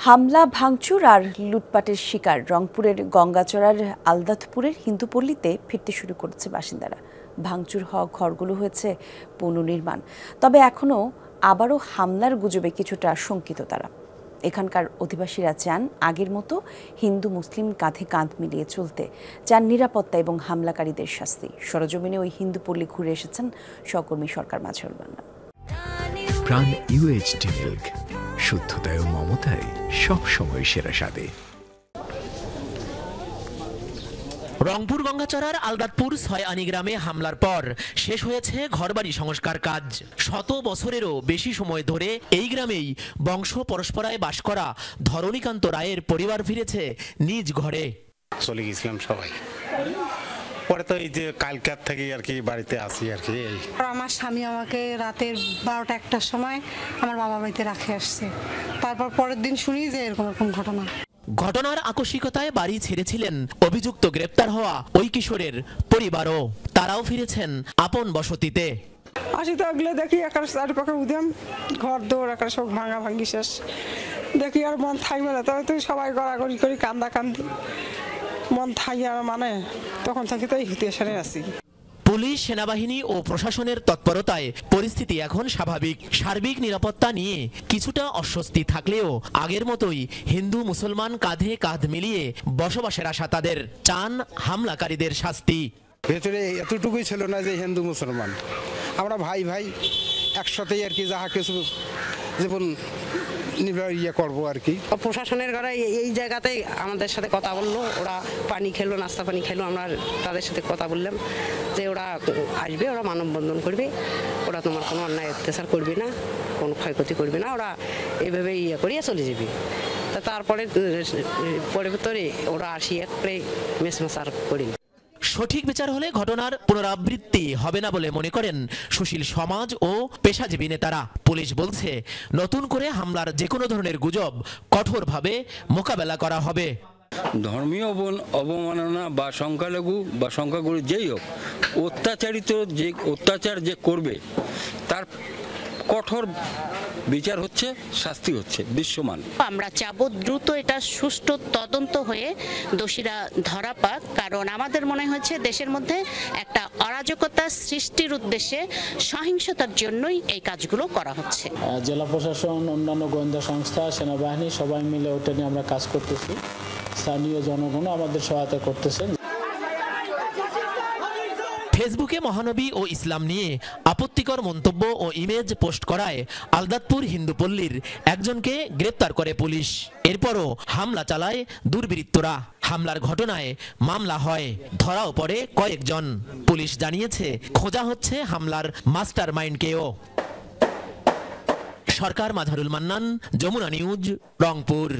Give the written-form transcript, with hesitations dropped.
হামলা, ভাঙচুর আর লুটপাটের শিকার রংপুরের গঙ্গাচড়ার আলদাতপুরের হিন্দুপল্লীতে ফিরতে শুরু করেছে বাসিন্দারা। ভাঙচুর হওয়া ঘরগুলো হয়েছে পুনর্নির্মাণ, তবে এখনও আবারও হামলার গুজবে কিছুটা শঙ্কিত তারা। এখানকার অধিবাসীরা চান আগের মতো হিন্দু মুসলিম কাঁধে কাঁধ মিলিয়ে চলতে, চান নিরাপত্তা এবং হামলাকারীদের শাস্তি। সরজমিনে ওই হিন্দুপল্লী ঘুরে এসেছেন সহকর্মী সরকার মাঝারুল মান্নান। প্রাণ ইউএইচডি মিল্ক, শুদ্ধতায় ও মমতায় সবসময় সেরা স্বাদে। রংপুর গঙ্গাচড়ার আলদাতপুর ৬ আনি গ্রামে হামলার পর শেষ হয়েছে ঘরবাড়ি সংস্কার কাজ। শত বছরেরও বেশি সময় ধরে এই গ্রামেই বংশ পরস্পরায় বাস করা ধরণীকান্ত রায়ের পরিবার ফিরেছে নিজ ঘরে। চলে গেছিলাম সবাই, পরে তো এই যে কালকার থেকে আর কি বাড়িতে আসি আর কি। আমার স্বামী আমাকে রাতের ১২টা-১টার সময় আমার বাবা বাড়িতে রাখে আসছে। তারপর পরের দিন শুনি যে এরকম ঘটনা। ঘটনার আকস্মিকতায় বাড়ি ছেড়েছিলেন অভিযুক্ত গ্রেপ্তার হওয়া ওই কিশোরের পরিবারও। তারাও ফিরেছেন আপন বসতিতে। আসি তো এগুলো দেখি একার চারিপাখে উদ্যাম, ঘর দৌড় একার সব ভাঙা ভাঙ্গি শেষ। দেখি আর মন থাকবে না, তবে তো সবাই গড়াগড়ি করি, কান্দা কান্দি, মন থাকি আর মানে তখন থাকি তো এই হুতিয়াশারে আছি। পুলিশ, সেনাবাহিনী ও প্রশাসনের তৎপরতায় পরিস্থিতি এখন স্বাভাবিক। সার্বিক নিরাপত্তা নিয়ে কিছুটা অস্বস্তি থাকলেও আগের মতোই হিন্দু মুসলমান কাঁধে কাঁধ মিলিয়ে বসবাসের আশা তাদের। চান হামলাকারীদের শাস্তি। ভেতরে এতটুকুই ছিল না যে হিন্দু মুসলমান, আমরা ভাই ভাই একসাথেই আর কি, যাহা কিছু জীবন ইয়ে করবো আর কি। প্রশাসনের ঘরে এই জায়গাতেই আমাদের সাথে কথা বললো, ওরা পানি খেলো, নাস্তা পানি খেলো। আমরা তাদের সাথে কথা বললাম যে ওরা আসবে, ওরা মানববন্ধন করবে, ওরা তোমার কোনো অন্যায় অত্যাচার করবে না, কোনো ক্ষয়ক্ষতি করবে না, ওরা এইভাবে ইয়ে করিয়া চলে যাবে। তারপরে পরিবর্তনে ওরা আসিয়া করে মেসমাসার করি। সঠিক বিচার হলে ঘটনার পুনরাবৃত্তি হবে না বলে মনে করেন সুশীল সমাজ ও পেশাজীবী নেতারা। পুলিশ বলছে নতুন করে হামলার যে কোনো ধরনের গুজব কঠোরভাবে মোকাবেলা করা হবে। ধর্মীয় অবমাননা বা সংখ্যালঘু বা সংখ্যাগুরু যেই হোক, অত্যাচার যে করবে তার কঠোর বিচার হচ্ছে, শাস্তি হচ্ছে দৃশ্যমান। আমরা চাবো দ্রুত এটা সুষ্ঠু তদন্ত হয়ে দোষীরা ধরা পাক, কারণ আমাদের মনে হচ্ছে দেশের মধ্যে একটা অরাজকতা সৃষ্টির উদ্দেশ্যে সহিংসতার জন্যই এই কাজগুলো করা হচ্ছে। জেলা প্রশাসন, অন্যান্য গোয়েন্দা সংস্থা, সেনাবাহিনী সবাই মিলে ওটা নিয়ে আমরা কাজ করতেছি। স্থানীয় জনগণও আমাদের সহায়তা করতেছেন। ফেসবুকে মহানবী ও ইসলাম নিয়ে আপত্তিকর মন্তব্য ও ইমেজ পোস্ট করায় আলদাতপুর হিন্দুপল্লীর একজনকে গ্রেপ্তার করে পুলিশ। এরপরও হামলা চালায় দুর্বৃত্তরা। হামলার ঘটনায় মামলা হয়, ধরাও পড়ে কয়েকজন। পুলিশ জানিয়েছে খোঁজা হচ্ছে হামলার মাস্টার মাইন্ডকেও। সরকার মাঝারুল মান্নান, যমুনা নিউজ, রংপুর।